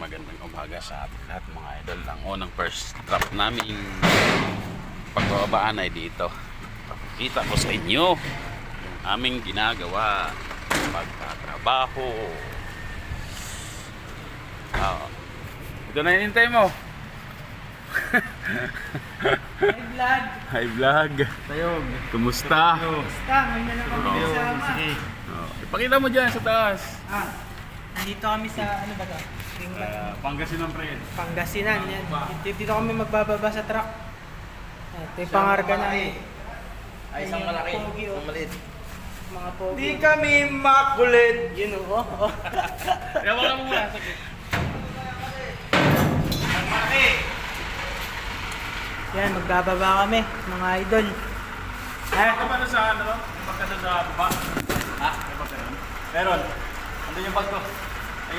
magandang umaga sa ating lahat mga idol. Ang unang first drop naming pagbabaan ay dito. Pakikita ko sa inyo yung aming ginagawa pagtatrabaho. Ito na hinintay mo. Hi vlog! Hi vlog. Tayog. Kumusta? Basta, ngayon na lang kami kasama. Sige. Ipakita mo dyan sa taas. Nandito kami sa, ano ba to? Pangasinan pre. Pangasinan, yan. Dito kami magbababa sa truck. Ito yung pangarga namin. Ay, isang malaki. Pogi, oh. Isang maliit. Mga pogi. Di kami makulit. Yun oh. Ewan ka mo muna. Saglit. Ang malaki. Yan, magbababa kami, mga idol. Ito ba na sa ano? Ipagka sa baba? Ha? Ipagka na. Meron. Andun yung bag ko.